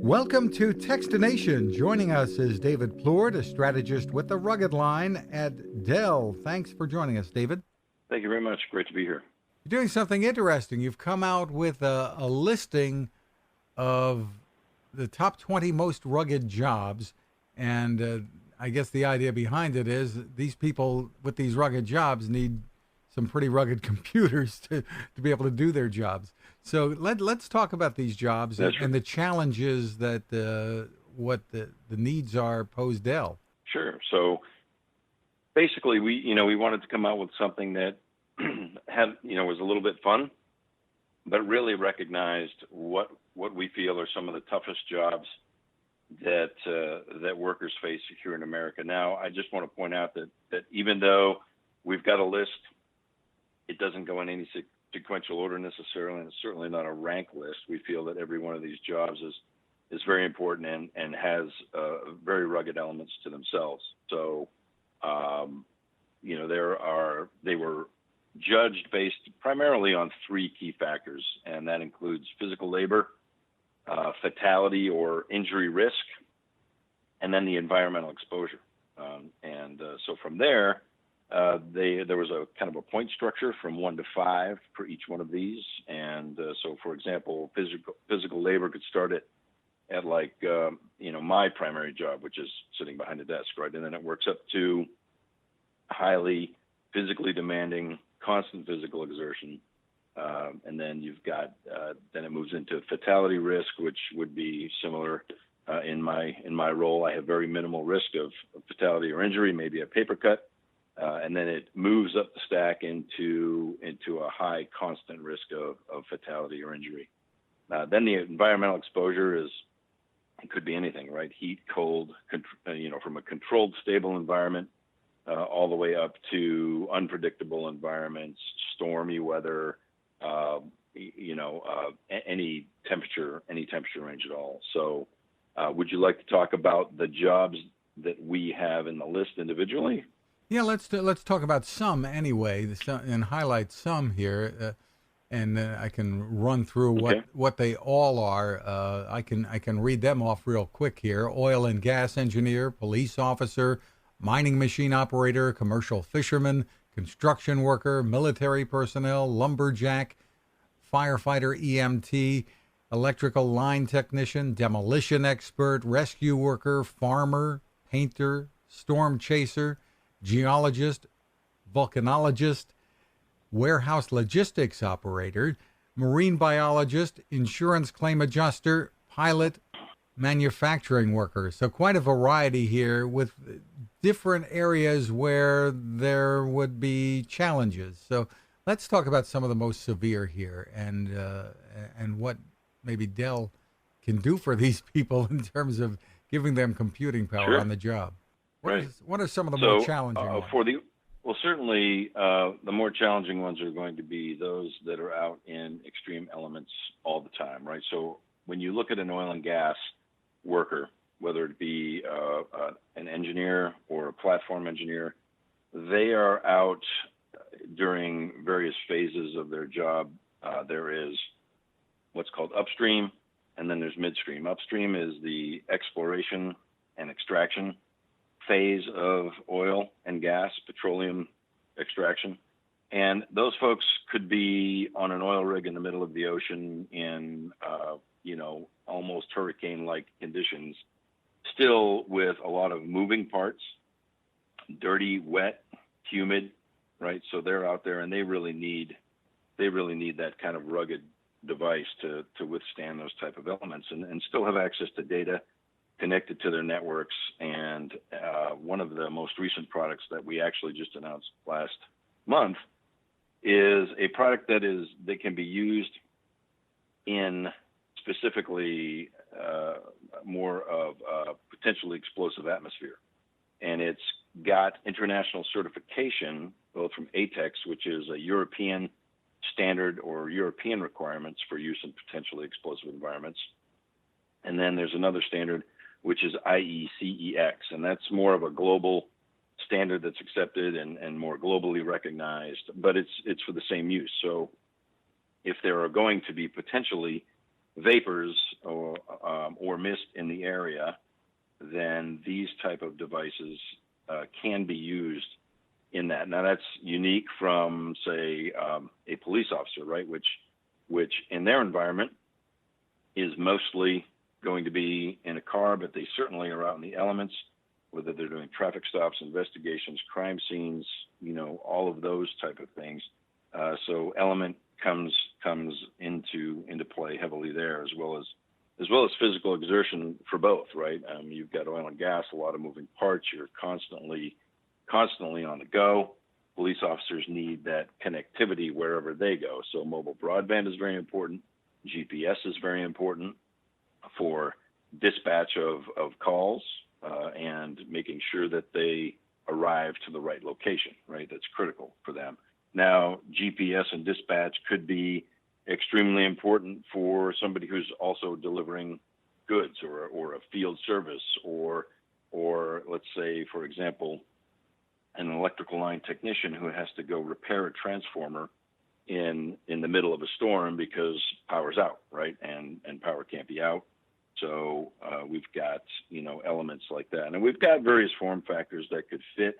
Welcome to Techstination. Joining us is David Plourde, a strategist with the Rugged Line at Dell. Thanks for joining us, David. Thank you very much. Great to be here. You're doing something interesting. You've come out with a listing of the top 20 most rugged jobs, and I guess the idea behind it is these people with these rugged jobs need some pretty rugged computers to be able to do their jobs. So let's talk about these jobs and the challenges that what the needs are post Dell. Sure. So basically, we wanted to come out with something that had was a little bit fun, but really recognized what we feel are some of the toughest jobs that workers face here in America. Now, I just want to point out that even though we've got a list, it doesn't go in any sequential order necessarily, and it's certainly not a rank list. We feel that every one of these jobs is very important and has very rugged elements to themselves. So, they were judged based primarily on three key factors, and that includes physical labor, fatality or injury risk, and then the environmental exposure. So from there, there was a kind of a point structure from 1 to 5 for each one of these. And so, for example, physical labor could start at like, my primary job, which is sitting behind a desk, right? And then it works up to highly physically demanding, constant physical exertion. And then you've got, then it moves into fatality risk, which would be similar in my role. I have very minimal risk of fatality or injury, maybe a paper cut. And then it moves up the stack into a high constant risk of fatality or injury. Then the environmental exposure it could be anything, right? Heat, cold, from a controlled, stable environment all the way up to unpredictable environments, stormy weather, any temperature range at all. So would you like to talk about the jobs that we have in the list individually? Yeah, let's talk about some anyway, and highlight some here, and I can run through what they all are. I can read them off real quick here: oil and gas engineer, police officer, mining machine operator, commercial fisherman, construction worker, military personnel, lumberjack, firefighter, EMT, electrical line technician, demolition expert, rescue worker, farmer, painter, storm chaser, geologist, volcanologist, warehouse logistics operator, marine biologist, insurance claim adjuster, pilot, manufacturing worker. So quite a variety here with different areas where there would be challenges. So let's talk about some of the most severe here and what maybe Dell can do for these people in terms of giving them computing power on the job. What are some of the more challenging ones? Certainly the more challenging ones are going to be those that are out in extreme elements all the time, right? So when you look at an oil and gas worker, whether it be an engineer or a platform engineer, they are out during various phases of their job. There is what's called upstream, and then there's midstream. Upstream is the exploration and extraction phase of oil and gas, petroleum extraction. And those folks could be on an oil rig in the middle of the ocean in, almost hurricane-like conditions, still with a lot of moving parts, dirty, wet, humid, right? So they're out there and they really need that kind of rugged device to withstand those type of elements and still have access to data connected to their networks. And one of the most recent products that we actually just announced last month is a product that can be used in specifically more of a potentially explosive atmosphere. And it's got international certification, both from ATEX, which is a European standard or European requirements for use in potentially explosive environments. And then there's another standard, which is IECEX, and that's more of a global standard that's accepted and more globally recognized, but it's for the same use. So if there are going to be potentially vapors or or mist in the area, then these type of devices can be used in that. Now that's unique from, say, a police officer, right? Which in their environment is mostly going to be in a car, but they certainly are out in the elements, whether they're doing traffic stops, investigations, crime scenes, all of those type of things. So element comes into play heavily there, as well as physical exertion for both, right? You've got oil and gas, a lot of moving parts. You're constantly on the go. Police officers need that connectivity wherever they go. So mobile broadband is very important. GPS is very important for dispatch of calls and making sure that they arrive to the right location, right? That's critical for them. Now, GPS and dispatch could be extremely important for somebody who's also delivering goods or a field service or let's say, for example, an electrical line technician who has to go repair a transformer in the middle of a storm because power's out, right? And power can't be out. So we've got, elements like that. And we've got various form factors that could fit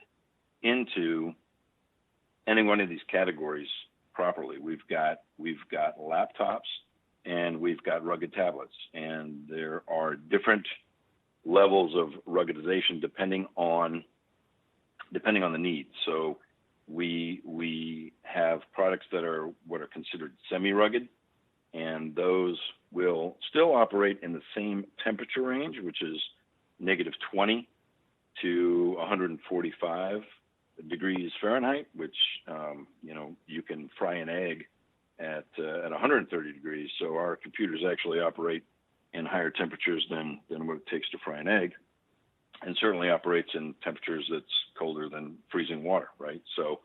into any one of these categories properly. We've got laptops and we've got rugged tablets, and there are different levels of ruggedization depending on the need. So we have products that are what are considered semi-rugged, and those will still operate in the same temperature range, which is -20 to 145 degrees Fahrenheit, which you can fry an egg at 130 degrees. So our computers actually operate in higher temperatures than what it takes to fry an egg, and certainly operates in temperatures that's colder than freezing water, right? So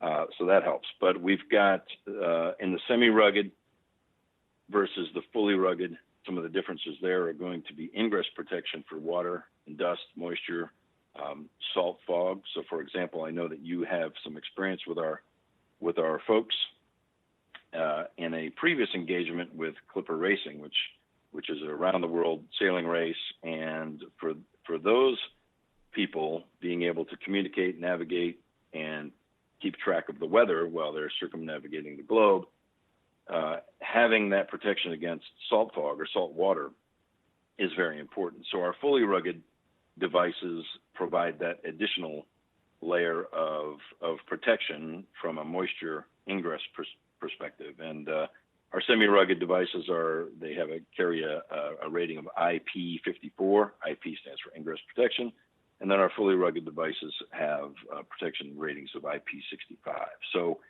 that helps. But we've got in the semi-rugged versus the fully rugged, some of the differences there are going to be ingress protection for water and dust, moisture, salt fog. So, for example, I know that you have some experience with our folks in a previous engagement with Clipper Racing, which is a around the world sailing race, and for those people being able to communicate, navigate, and keep track of the weather while they're circumnavigating the globe, having that protection against salt fog or salt water is very important. So our fully rugged devices provide that additional layer of protection from a moisture ingress perspective. And our semi-rugged devices carry a rating of IP54. IP stands for ingress protection. And then our fully rugged devices have protection ratings of IP65. So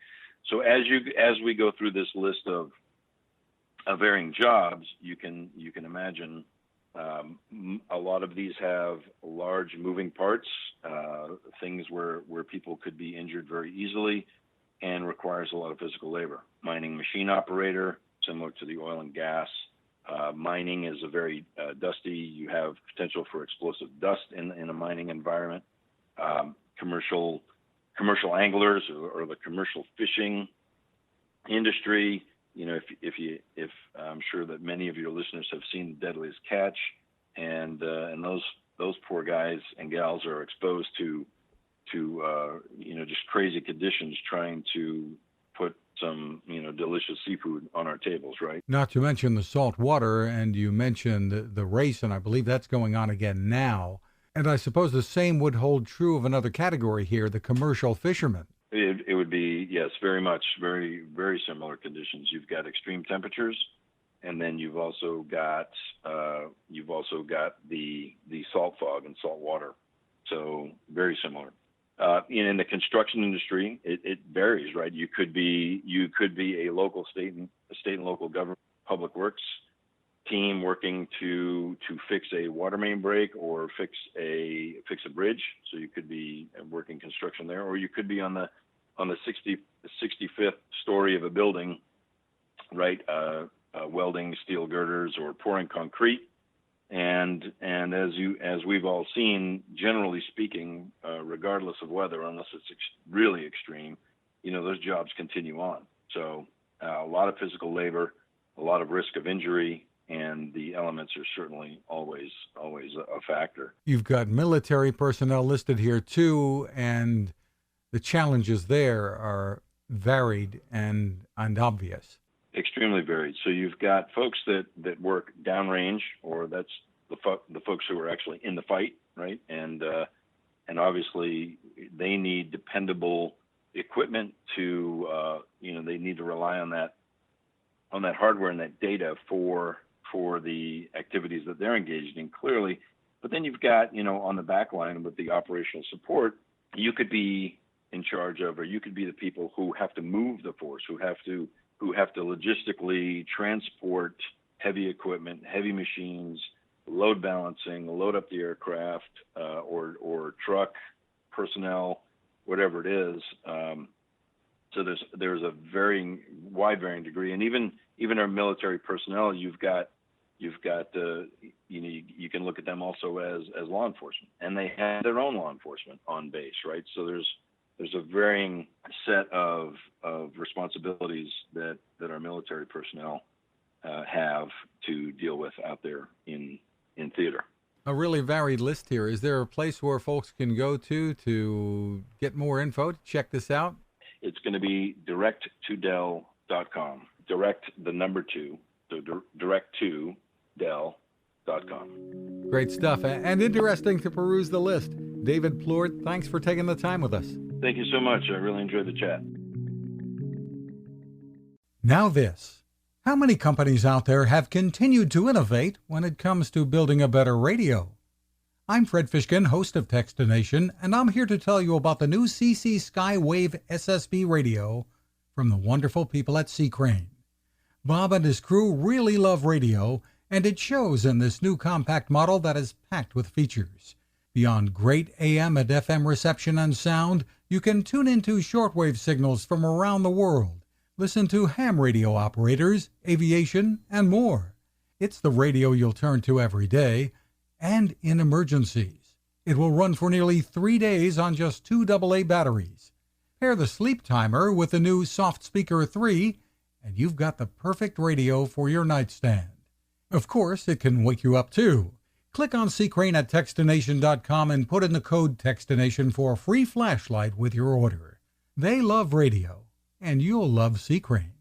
as we go through this list of varying jobs, you can imagine a lot of these have large moving parts, things where people could be injured very easily, and requires a lot of physical labor. Mining machine operator, similar to the oil and gas. Mining is a very dusty. You have potential for explosive dust in a mining environment. Commercial anglers or the commercial fishing industry. If I'm sure that many of your listeners have seen The Deadliest Catch, and those poor guys and gals are exposed to just crazy conditions trying to put some delicious seafood on our tables, right? Not to mention the salt water, and you mentioned the race, and I believe that's going on again now. And I suppose the same would hold true of another category here, the commercial fishermen. It would be, yes, very much, very, very similar conditions. You've got extreme temperatures, and then you've also got the salt fog and salt water. So very similar. In the construction industry, it varies, right? You could be a local state and local government public works team working to fix a water main break or fix a bridge. So you could be working construction there, or you could be on the 65th story of a building, right? Welding steel girders or pouring concrete. And as we've all seen, generally speaking, regardless of weather, unless it's really extreme, those jobs continue on. So a lot of physical labor, a lot of risk of injury, and the elements are certainly always a factor. You've got military personnel listed here too, and the challenges there are varied and obvious. Extremely varied. So you've got folks that work downrange, or that's the folks who are actually in the fight, right? And obviously they need dependable equipment to they need to rely on that hardware and that data for the activities that they're engaged in, clearly. But then you've got, on the back line with the operational support, you could be in charge of, or you could be the people who have to move the force, who have to logistically transport heavy equipment, heavy machines, load balancing, load up the aircraft, or truck personnel, whatever it is. So there's a wide varying degree, and even our military personnel, you've got you can look at them also as law enforcement, and they have their own law enforcement on base, right? So there's a varying set of responsibilities that our military personnel have to deal with out there in theater. A really varied list here. Is there a place where folks can go to get more info, to check this out? It's going to be direct2dell.com. Direct the number 2, so direct to Dell.com. Great stuff, and interesting to peruse the list. David Plourde, thanks for taking the time with us. Thank you so much. I really enjoyed the chat. Now this. How many companies out there have continued to innovate when it comes to building a better radio? I'm Fred Fishkin, host of Techstination, and I'm here to tell you about the new CC Skywave SSB radio from the wonderful people at C. Crane. Bob and his crew really love radio, and it shows in this new compact model that is packed with features. Beyond great AM and FM reception and sound, you can tune into shortwave signals from around the world, listen to ham radio operators, aviation, and more. It's the radio you'll turn to every day, and in emergencies. It will run for nearly 3 days on just 2 AA batteries. Pair the sleep timer with the new Soft Speaker 3, and you've got the perfect radio for your nightstand. Of course, it can wake you up too. Click on C. Crane at Techstination.com and put in the code Techstination for a free flashlight with your order. They love radio, and you'll love C. Crane.